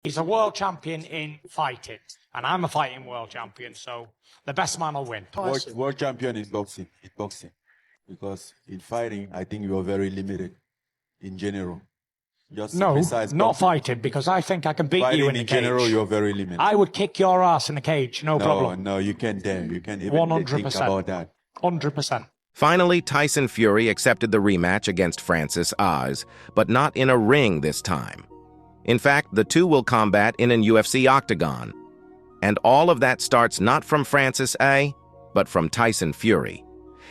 He's a world champion in fighting, and I'm a fighting world champion, so the best man will win. World champion in boxing, because in fighting, I think you are very limited in general. Just no, not fighting, because I think I can beat you in the cage. In general, you're very limited. I would kick your ass in the cage, no problem. No, you can't dare. You can't even 100%. Think about that. 100%. Finally, Tyson Fury accepted the rematch against Francis Ngannou, but not in a ring this time. In fact, the two will combat in an UFC octagon. And all of that starts not from Francis A, but from Tyson Fury.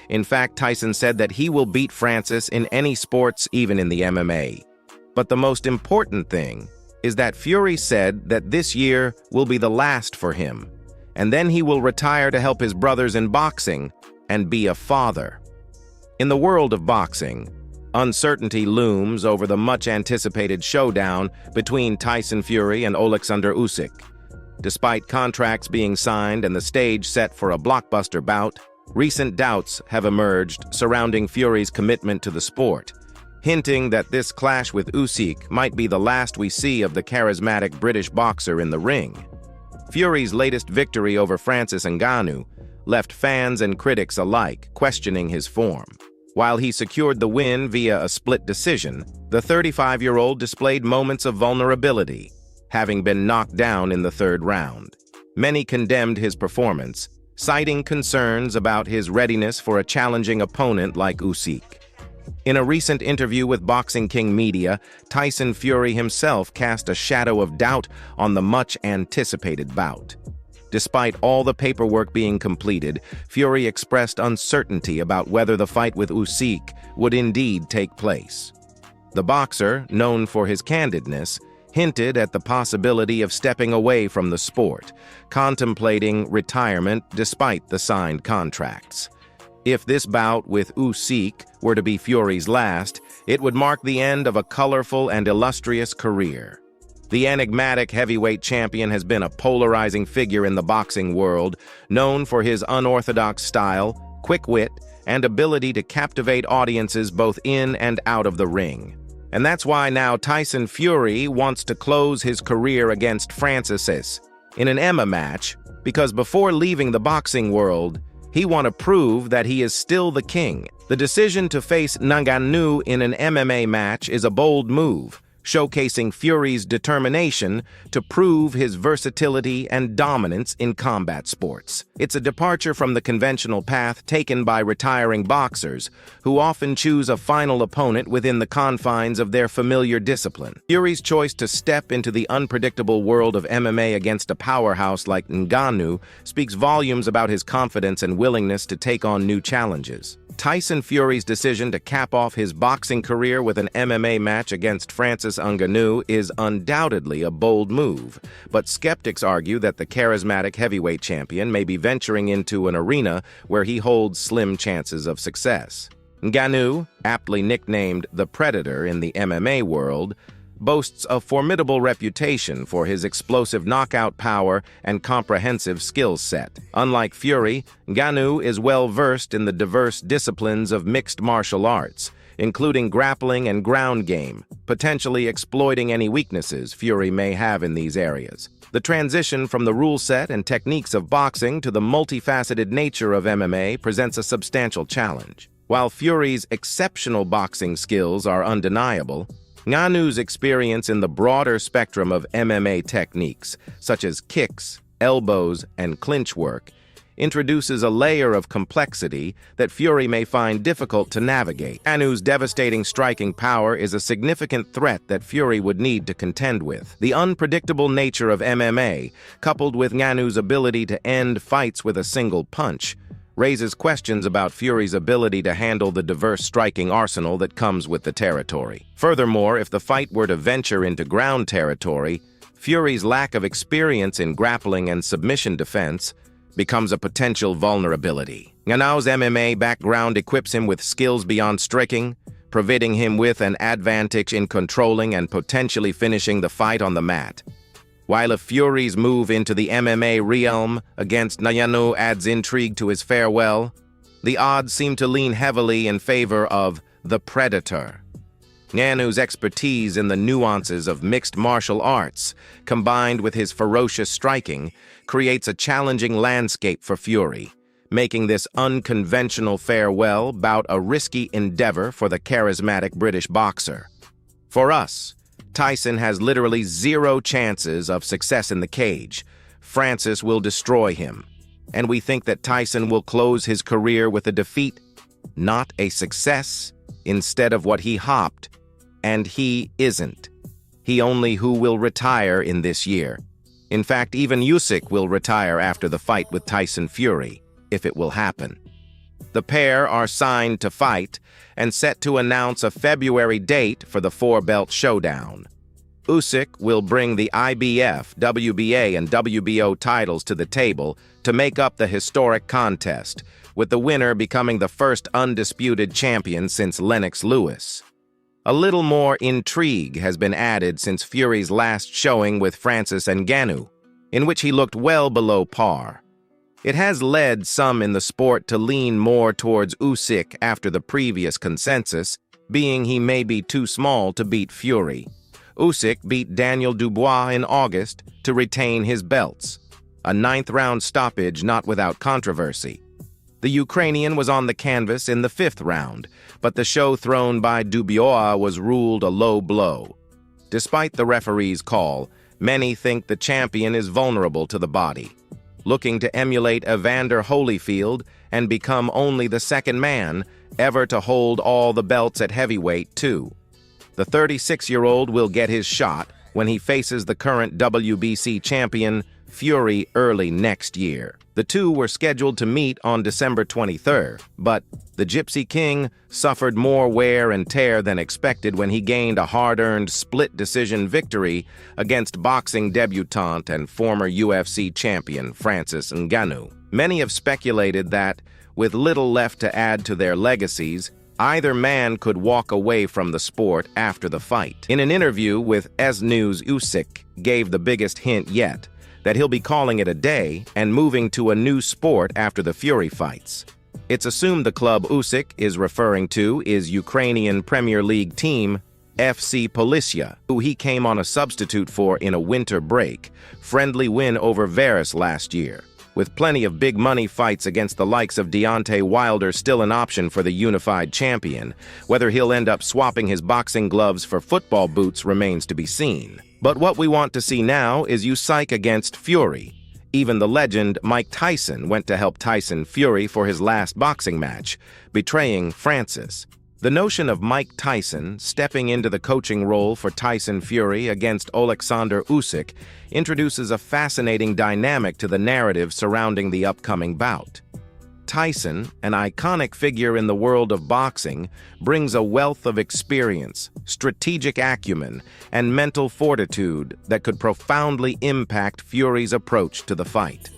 In fact, Tyson said that he will beat Francis in any sports, even in the MMA. But the most important thing is that Fury said that this year will be the last for him, and then he will retire to help his brothers in boxing and be a father. In the world of boxing, uncertainty looms over the much-anticipated showdown between Tyson Fury and Alexander Usyk. Despite contracts being signed and the stage set for a blockbuster bout, recent doubts have emerged surrounding Fury's commitment to the sport, hinting that this clash with Usyk might be the last we see of the charismatic British boxer in the ring. Fury's latest victory over Francis Ngannou left fans and critics alike questioning his form. While he secured the win via a split decision, the 35-year-old displayed moments of vulnerability, having been knocked down in the third round. Many condemned his performance, citing concerns about his readiness for a challenging opponent like Usyk. In a recent interview with Boxing King Media, Tyson Fury himself cast a shadow of doubt on the much-anticipated bout. Despite all the paperwork being completed, Fury expressed uncertainty about whether the fight with Usyk would indeed take place. The boxer, known for his candidness, hinted at the possibility of stepping away from the sport, contemplating retirement despite the signed contracts. If this bout with Usyk were to be Fury's last, it would mark the end of a colorful and illustrious career. The enigmatic heavyweight champion has been a polarizing figure in the boxing world, known for his unorthodox style, quick wit, and ability to captivate audiences both in and out of the ring. And that's why now Tyson Fury wants to close his career against Francis in an MMA match, because before leaving the boxing world, he wants to prove that he is still the king. The decision to face Ngannou in an MMA match is a bold move, showcasing Fury's determination to prove his versatility and dominance in combat sports. It's a departure from the conventional path taken by retiring boxers, who often choose a final opponent within the confines of their familiar discipline. Fury's choice to step into the unpredictable world of MMA against a powerhouse like Ngannou speaks volumes about his confidence and willingness to take on new challenges. Tyson Fury's decision to cap off his boxing career with an MMA match against Francis Ngannou is undoubtedly a bold move, but skeptics argue that the charismatic heavyweight champion may be venturing into an arena where he holds slim chances of success. Ngannou, aptly nicknamed the Predator in the MMA world, boasts a formidable reputation for his explosive knockout power and comprehensive skill set. Unlike Fury, Ngannou is well-versed in the diverse disciplines of mixed martial arts, including grappling and ground game, potentially exploiting any weaknesses Fury may have in these areas. The transition from the rule set and techniques of boxing to the multifaceted nature of MMA presents a substantial challenge. While Fury's exceptional boxing skills are undeniable, Ngannou's experience in the broader spectrum of MMA techniques, such as kicks, elbows, and clinch work, introduces a layer of complexity that Fury may find difficult to navigate. Ngannou's devastating striking power is a significant threat that Fury would need to contend with. The unpredictable nature of MMA, coupled with Ngannou's ability to end fights with a single punch, raises questions about Fury's ability to handle the diverse striking arsenal that comes with the territory. Furthermore, if the fight were to venture into ground territory, Fury's lack of experience in grappling and submission defense becomes a potential vulnerability. Ngannou's MMA background equips him with skills beyond striking, providing him with an advantage in controlling and potentially finishing the fight on the mat. While if Fury's move into the MMA realm against Ngannou adds intrigue to his farewell, the odds seem to lean heavily in favor of the Predator. Ngannou's expertise in the nuances of mixed martial arts, combined with his ferocious striking, creates a challenging landscape for Fury, making this unconventional farewell bout a risky endeavor for the charismatic British boxer. For us, Tyson has literally zero chances of success in the cage. Francis will destroy him, and we think that Tyson will close his career with a defeat, not a success, instead of what he hopped. And he isn't. He only who will retire in this year. In fact, even Usyk will retire after the fight with Tyson Fury, if it will happen. The pair are signed to fight and set to announce a February date for the four-belt showdown. Usyk will bring the IBF, WBA, and WBO titles to the table to make up the historic contest, with the winner becoming the first undisputed champion since Lennox Lewis. A little more intrigue has been added since Fury's last showing with Francis Ngannou, in which he looked well below par. It has led some in the sport to lean more towards Usyk after the previous consensus, being he may be too small to beat Fury. Usyk beat Daniel Dubois in August to retain his belts, a ninth-round stoppage not without controversy. The Ukrainian was on the canvas in the fifth round, but the show thrown by Dubois was ruled a low blow. Despite the referee's call, many think the champion is vulnerable to the body, looking to emulate Evander Holyfield and become only the second man ever to hold all the belts at heavyweight, too. The 36-year-old will get his shot when he faces the current WBC champion, Fury, early next year. The two were scheduled to meet on December 23rd, but the Gypsy King suffered more wear and tear than expected when he gained a hard-earned split-decision victory against boxing debutante and former UFC champion Francis Ngannou. Many have speculated that, with little left to add to their legacies, either man could walk away from the sport after the fight. In an interview with ES News, Usyk gave the biggest hint yet, that he'll be calling it a day and moving to a new sport after the Fury fights. It's assumed the club Usyk is referring to is Ukrainian Premier League team FC Polisia, who he came on a substitute for in a winter break, friendly win over Varus last year. With plenty of big money fights against the likes of Deontay Wilder still an option for the unified champion, whether he'll end up swapping his boxing gloves for football boots remains to be seen. But what we want to see now is Usyk against Fury. Even the legend Mike Tyson went to help Tyson Fury for his last boxing match, betraying Francis. The notion of Mike Tyson stepping into the coaching role for Tyson Fury against Oleksandr Usyk introduces a fascinating dynamic to the narrative surrounding the upcoming bout. Tyson, an iconic figure in the world of boxing, brings a wealth of experience, strategic acumen, and mental fortitude that could profoundly impact Fury's approach to the fight.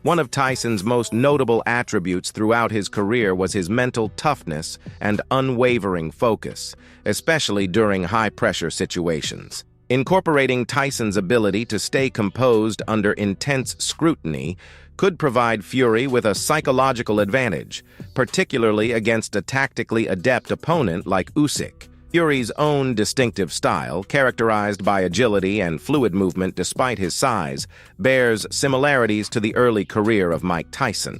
One of Tyson's most notable attributes throughout his career was his mental toughness and unwavering focus, especially during high-pressure situations. Incorporating Tyson's ability to stay composed under intense scrutiny could provide Fury with a psychological advantage, particularly against a tactically adept opponent like Usyk. Fury's own distinctive style, characterized by agility and fluid movement despite his size, bears similarities to the early career of Mike Tyson.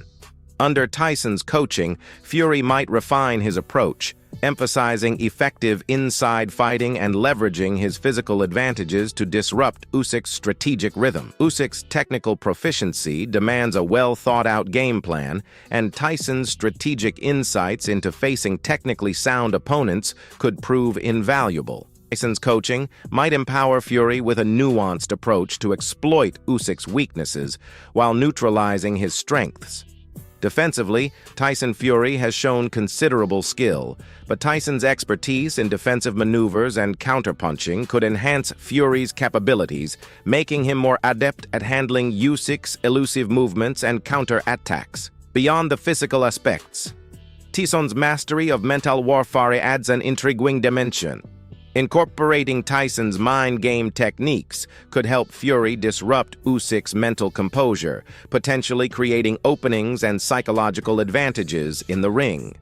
Under Tyson's coaching, Fury might refine his approach, emphasizing effective inside fighting and leveraging his physical advantages to disrupt Usyk's strategic rhythm. Usyk's technical proficiency demands a well-thought-out game plan, and Tyson's strategic insights into facing technically sound opponents could prove invaluable. Tyson's coaching might empower Fury with a nuanced approach to exploit Usyk's weaknesses while neutralizing his strengths. Defensively, Tyson Fury has shown considerable skill, but Tyson's expertise in defensive maneuvers and counterpunching could enhance Fury's capabilities, making him more adept at handling Usyk's elusive movements and counter-attacks. Beyond the physical aspects, Tyson's mastery of mental warfare adds an intriguing dimension. Incorporating Tyson's mind game techniques could help Fury disrupt Usyk's mental composure, potentially creating openings and psychological advantages in the ring.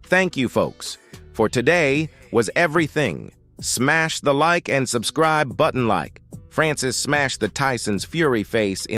Thank you, folks, For today was everything. Smash the like and subscribe button like. Francis smashed the Tyson's Fury face in